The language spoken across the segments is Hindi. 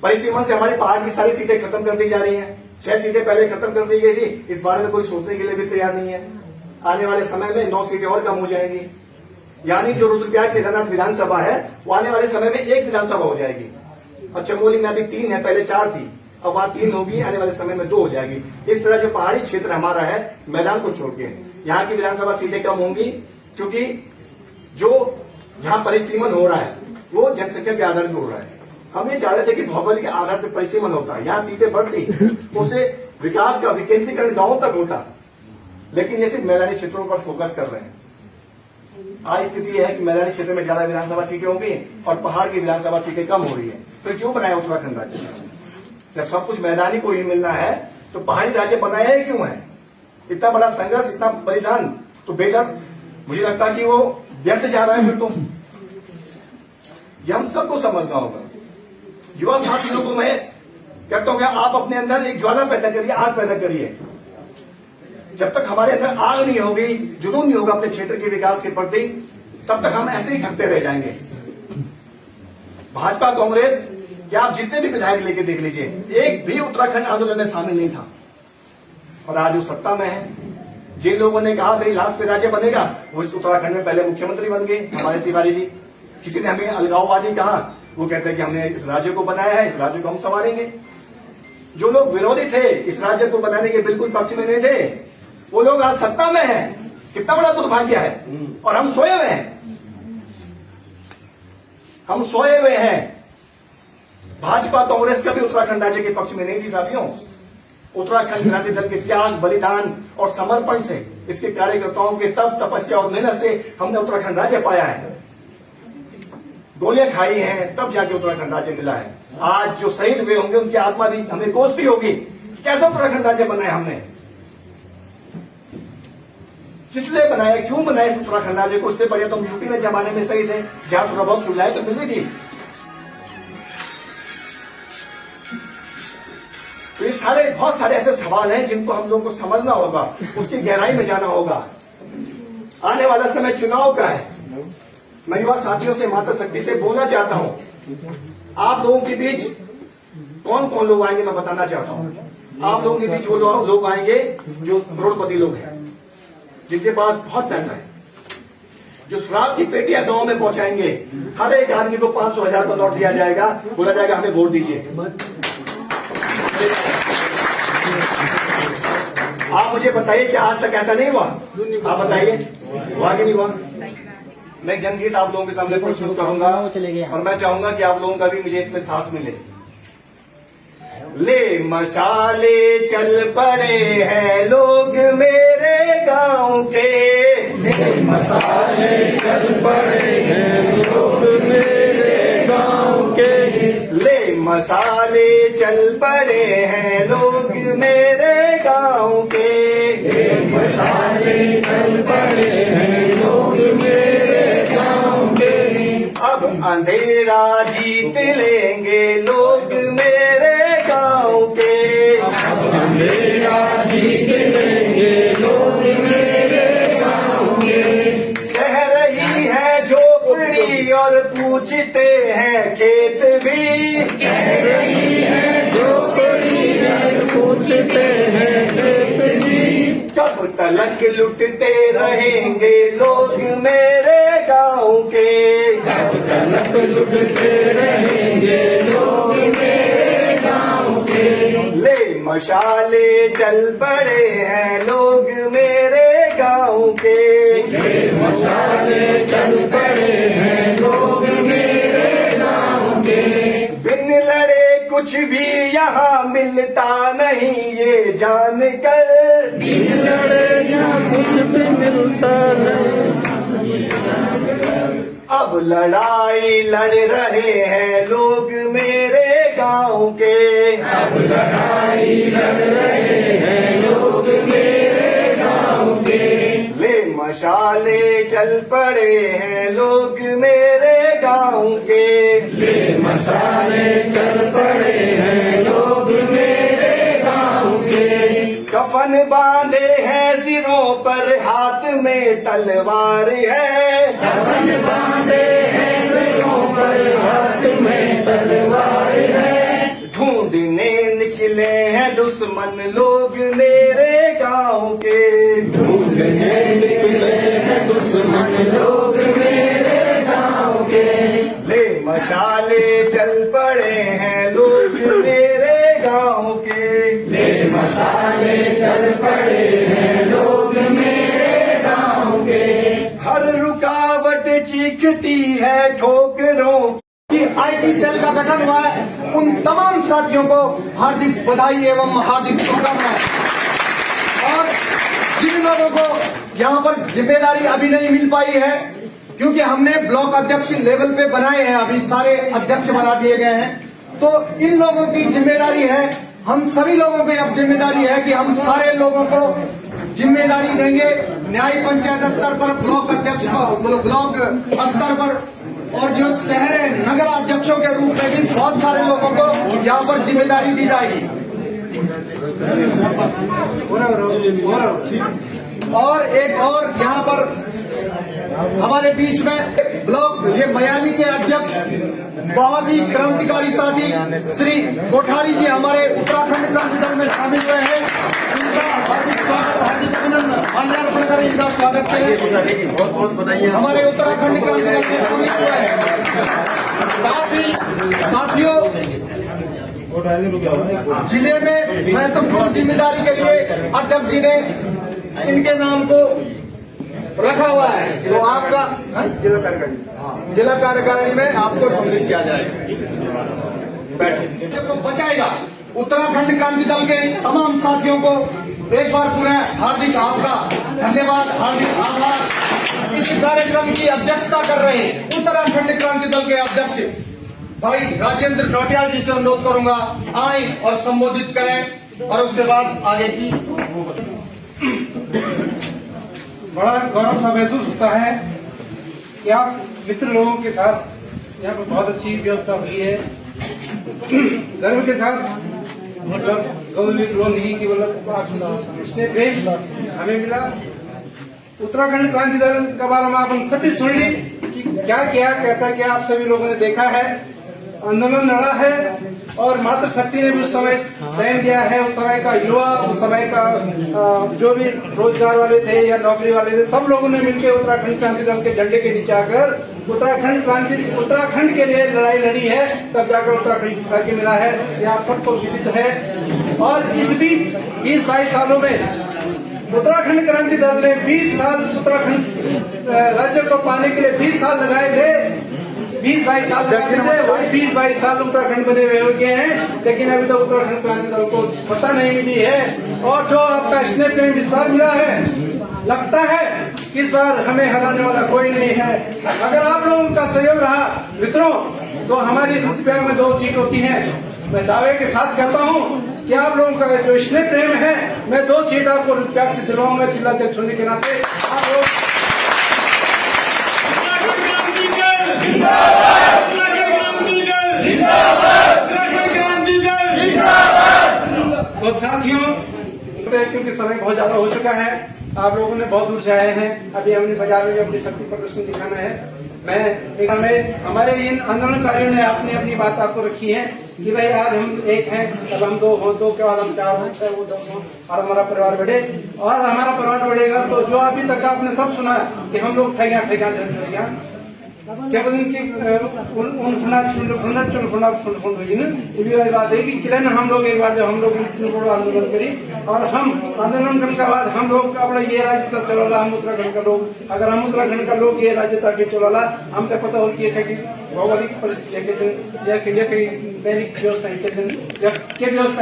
परिसीमन से हमारी पहाड़ की सारी सीटें खत्म कर दी जा रही हैं। 6 सीटें पहले खत्म कर दी गई थी, इस बारे में कोई सोचने के लिए भी तैयार नहीं है। आने वाले समय में 9 सीटें और कम हो जाएंगी, यानी जो रुद्रप्रयाग केदारनाथ विधानसभा है वो आने वाले समय में 1 विधानसभा हो जाएगी। और चमोली में अभी 3 है, पहले 4 थी, अब वहां 3 होगी, आने वाले समय में 2 हो जाएगी। इस तरह जो पहाड़ी क्षेत्र हमारा है मैदान को छोड़ के, यहाँ की विधानसभा सीटें कम होंगी, क्योंकि जो यहाँ परिसीमन हो रहा है वो जनसंख्या के आधार पर हो रहा है। हम ये चाह रहे थे कि भौगोलिक के आधार पर परिसीमन होता, यहाँ सीटें बढ़ती, उससे विकास का विकेंद्रीकरण गांवों तक होता, लेकिन ये सिर्फ मैदानी क्षेत्रों पर फोकस कर रहे हैं। आज स्थिति यह है कि मैदानी क्षेत्र में ज्यादा विधानसभा सीटें होंगी और पहाड़ की विधानसभा सीटें कम हो रही है। तो क्यों बनाया उत्तराखंड राज्य? जब सब कुछ मैदानी को ही मिलना है तो पहाड़ी राज्य बनाया ही क्यों है? इतना बड़ा संघर्ष, इतना बलिदान तो बेकार मुझे लगता है कि वो व्यर्थ जा रहा है। फिर तो ये हम सबको समझना होगा। युवा साथियों को मैं कहता हूं, आप अपने अंदर एक ज्वाला पैदा करिए, आग पैदा करिए। जब तक हमारे अंदर आग नहीं होगी, जुनून नहीं होगा अपने क्षेत्र के विकास के प्रति, तब तक हम ऐसे ही थकते रह जाएंगे। भाजपा कांग्रेस या आप जितने भी विधायक लेके देख लीजिए, एक भी उत्तराखंड आंदोलन में शामिल नहीं था, और आज वो सत्ता में है। जिन लोगों ने कहा भाई लास्ट पे राज्य बनेगा, वो इस उत्तराखंड में पहले मुख्यमंत्री बन गए, हमारे तिवारी जी। किसी ने हमें अलगाववादी कहा, वो कहते हैं कि हमने इस राज्य को बनाया है, इस राज्य को हम संभालेंगे। जो लोग विरोधी थे, इस राज्य को बनाने के बिल्कुल पक्ष में नहीं थे, वो लोग आज सत्ता में हैं। कितना बड़ा दुर्भाग्य है। और हम सोए हुए हैं, हम सोए हुए हैं। भाजपा कांग्रेस कभी उत्तराखंड राज्य के पक्ष में नहीं थी साथियों। उत्तराखंड क्रांति दल के त्याग, बलिदान और समर्पण से, इसके कार्यकर्ताओं के तप, तपस्या और मेहनत से हमने उत्तराखंड राज्य पाया है। गोलियां खाई हैं, तब जाके उत्तराखंड राज्य मिला है। आज जो शहीद हुए होंगे उनकी आत्मा भी हमें कोसती होगी, कैसा उत्तराखंड राज्य बनाया हमने, किसलिए बनाया, क्यों बनाया इस उत्तराखंड राज्य को। इससे बढ़िया तो हम यूपी में जमाने में सही थे, जहां थोड़ा बहुत सुविधाएं तो मिल रही थी। तो ये बहुत सारे ऐसे सवाल हैं जिनको हम लोगों को समझना होगा, उसकी गहराई में जाना होगा। आने वाला समय चुनाव का है। मैं युवा साथियों से, माता शक्ति से बोलना चाहता हूं, आप लोगों के बीच कौन कौन लोग आएंगे मैं बताना चाहता हूं। आप लोगों के बीच वो लोग आएंगे जो करोड़पति लोग हैं, जिनके पास बहुत पैसा है, जो शराब की पेटियां गांव में पहुंचाएंगे। हर एक आदमी को 500,000 का नोट दिया जाएगा, बोला जाएगा हमें वोट दीजिए। आप मुझे बताइए कि आज तक ऐसा नहीं हुआ? आप बताइए, हुआ कि नहीं हुआ? मैं जनगीत आप लोगों के सामने प्रस्तुत करूंगा और मैं चाहूंगा कि आप लोगों का भी मुझे इसमें साथ मिले। ले मशाले चल पड़े हैं लोग मेरे गांव के, ले मशाले चल पड़े हैं लोग मेरे गांव के, ले मशाले चल पड़े हैं लोग मेरे गांव के, ले मशाले चल पड़े हैं लोग मेरे गांव के। अब अंधेरा जीत लेंगे लोग मेरे गांव के, अब अंधेरा जीत लेंगे लोग मेरे गांव के। कह रही है झोपड़ी और पूछते हैं खेत भी, कह रही है झोपड़ी और पूछते हैं खेत भी। कब तलक लुटते रहेंगे लोग मेरे गांव के, कब तलक लुटते रहेंगे लोग मेरे गांव के। ले मशाले चल पड़े हैं लोग मेरे गांव के, ले मशाले चल पड़े हैं लोग मेरे गांव के। बिन लड़े कुछ भी यहाँ मिलता नहीं ये जानकर, बिन लड़े यहाँ कुछ भी मिलता नहीं। अब लड़ाई लड़ रहे हैं लोग मेरे गांव के, अब लड़ाई लड़ रहे हैं लोग मेरे गांव के। ले मशाले चल पड़े हैं लोग मेरे गांव के, ले मशाले चल पड़े हैं लोग मेरे गांव के। कफन बांधे हैं सिरों पर, हाथ में तलवार है, कफन बांधे हैं सिरों पर, हाथ में तलवार है। दुश्मन लोग मेरे गांव के, ढूंढने निकले हैं दुश्मन लोग मेरे गांव के। ले मशाले चल पड़े हैं लोग मेरे गांव के, ले मशाले चल पड़े हैं लोग मेरे गांव के। हर रुकावट चीखती है ठोकरों की। IT सेल का गठन हुआ है, उन तमाम साथियों को हार्दिक बधाई एवं हार्दिक शुभकामनाएं। और जिन लोगों को यहाँ पर जिम्मेदारी अभी नहीं मिल पाई है, क्योंकि हमने ब्लॉक अध्यक्ष लेवल पे बनाए हैं, अभी सारे अध्यक्ष बना दिए गए हैं, तो इन लोगों की जिम्मेदारी है, हम सभी लोगों पे अब जिम्मेदारी है कि हम सारे लोगों को जिम्मेदारी देंगे। न्याय पंचायत स्तर पर, ब्लॉक अध्यक्ष पर, ब्लॉक स्तर पर, और जो शहर नगर अध्यक्षों के रूप में भी बहुत सारे लोगों को यहाँ पर जिम्मेदारी दी जाएगी। और एक और यहाँ पर हमारे बीच में ब्लॉक ये मयाली के अध्यक्ष, बहुत ही क्रांतिकारी साथी श्री कोठारी जी हमारे उत्तराखंड क्रांति दल में शामिल हुए हैं। उनका हार्दिक स्वागत, हार्दिक अभिनंदन, माल्यार्पण करें, इनका स्वागत करें। बहुत बहुत बधाई हमारे उत्तराखंड क्रांति दल में शामिल हुए हैं। साथ ही साथियों, जिले में महत्वपूर्ण जिम्मेदारी के लिए अध्यक्ष जी ने इनके नाम को रखा हुआ है, तो आपका जिला कार्यकारिणी में आपको सम्मिलित किया जाएगा। तो बचाएगा उत्तराखंड क्रांति दल के तमाम साथियों को एक बार पुनः हार्दिक आपका धन्यवाद, हार्दिक आभार। इस कार्यक्रम की अध्यक्षता कर रहे हैं उत्तराखंड क्रांति दल के अध्यक्ष भाई राजेंद्र नौटियाल जी से अनुरोध करूंगा, आए और संबोधित करें और उसके बाद आगे की। बड़ा गौरव सा महसूस होता है कि आप मित्र लोगों के साथ यहाँ पर बहुत अच्छी व्यवस्था हुई है। गर्व के साथ मतलब गौरवित नहीं कि मतलब इसने प्रेम हमें मिला। उत्तराखंड क्रांति दल के बारे में आप सभी सुन ली कि क्या किया, कैसा किया, आप सभी लोगों ने देखा है, आंदोलन लड़ा है। और मातृ शक्ति ने भी उस समय टाइम दिया है, उस समय का युवा, उस समय का जो भी रोजगार वाले थे या नौकरी वाले थे, सब लोगों ने मिलकर उत्तराखंड क्रांति दल के झंडे के नीचे आकर उत्तराखंड के लिए लड़ाई लड़ी है, तब जाकर उत्तराखंड राज्य मिला है, यह आप सबको विदित है। और इस बीच 20-22 सालों में उत्तराखंड क्रांति दल ने 20 साल उत्तराखंड राज्य को पाने के लिए 20 साल लगाए थे, 20-22 साल लगाए थे, वही 20-22 साल उत्तराखंड बने हुए हो गए हैं, लेकिन अभी तक उत्तराखंड क्रांति दल को पता नहीं मिली है। और जो आपका स्नेह प्रेम इस बार मिला है, लगता है इस बार हमें हराने वाला कोई नहीं है। अगर आप लोगों का सहयोग रहा मित्रों, तो हमारी रुद्रप्रयाग में 2 सीट होती हैं। मैं दावे के साथ कहता हूं कि आप लोगों का जो स्नेह प्रेम है, मैं 2 सीट आपको रुद्रप्रयाग से दिलवाऊंगा जिला अध्यक्ष होने के नाते। आप लोग तो साथियों, क्योंकि समय बहुत ज्यादा हो चुका है, आप लोगों ने बहुत दूर से आए हैं, अभी हमने बाजार में अपनी शक्ति प्रदर्शन दिखाना है। मैं हमारे इन आंदोलनकारियों ने अपनी अपनी बात आपको रखी है कि भाई आज हम एक हैं, कल हम 2 हो, 2 के बाद हम 4 हो, 6 हो, 10 हो, और हमारा परिवार बढ़े। और हमारा परिवार बढ़ेगा तो जो अभी तक आपने सब सुना कि हम लोग ठगिया केवल इनकी बात है कि किरण हम लोग एक बार जब हम लोग आंदोलन करी और हम आंदोलन करने के बाद हम लोग अपना ये राज्य तक चला, हम उत्तराखंड का लोग, अगर हम उत्तराखंड का लोग ये राज्य तक चला, हम तक पता होती है कि भौगोलिक परिस्थिति या दैनिक व्यवस्था के व्यवस्था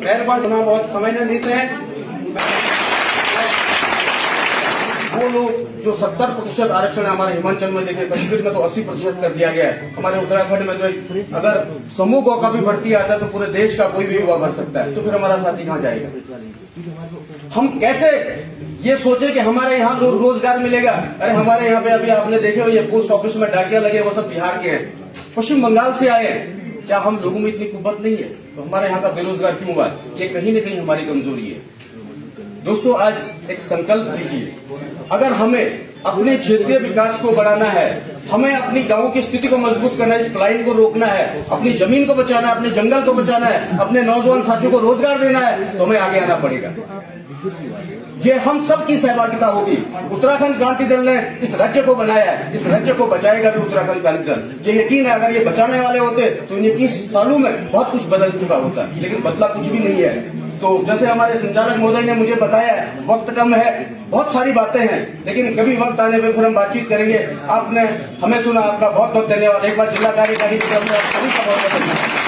मेहरबान बहुत समय न देते हैं। वो लोग जो 70% आरक्षण हमारे हिमाचल में देखे, कश्मीर में तो 80% कर दिया गया है। हमारे उत्तराखंड में तो अगर समूह को का भी भर्ती आता है तो पूरे देश का कोई भी युवा भर सकता है, तो फिर हमारा साथी कहाँ जाएगा? हम कैसे ये सोचे कि हमारे यहाँ रोजगार मिलेगा? अरे हमारे यहाँ पे अभी आपने देखे हो ये पोस्ट ऑफिस में डाकिया लगे, वो सब बिहार के हैं, पश्चिम बंगाल से आए हैं। क्या हम लोगों में इतनी कुव्वत नहीं है? तो हमारे यहाँ का बेरोजगार क्यों हुआ? ये कहीं न कहीं हमारी कमजोरी है। दोस्तों, आज एक संकल्प लीजिए, अगर हमें अपने क्षेत्रीय विकास को बढ़ाना है, हमें अपनी गांव की स्थिति को मजबूत करना है, इस पलायन को रोकना है, अपनी जमीन को बचाना है, अपने जंगल को बचाना है, अपने नौजवान साथियों को रोजगार देना है, तो हमें आगे आना पड़ेगा। ये हम सब की सहभागिता होगी। उत्तराखंड क्रांति दल ने इस राज्य को बनाया है, इस राज्य को बचाएगा भी उत्तराखंड क्रांति दल। ये यकीन है, अगर ये बचाने वाले होते तो इन 21 सालों में बहुत कुछ बदल चुका होता, लेकिन बदला कुछ भी नहीं है। तो जैसे हमारे संचालक महोदय ने मुझे बताया, वक्त कम है, बहुत सारी बातें हैं, लेकिन कभी वक्त आने पर फिर हम बातचीत करेंगे। आपने हमें सुना, आपका बहुत बहुत धन्यवाद। एक बार जिला कार्यकारी की तरफ से आप सभी का बहुत बहुत धन्यवाद।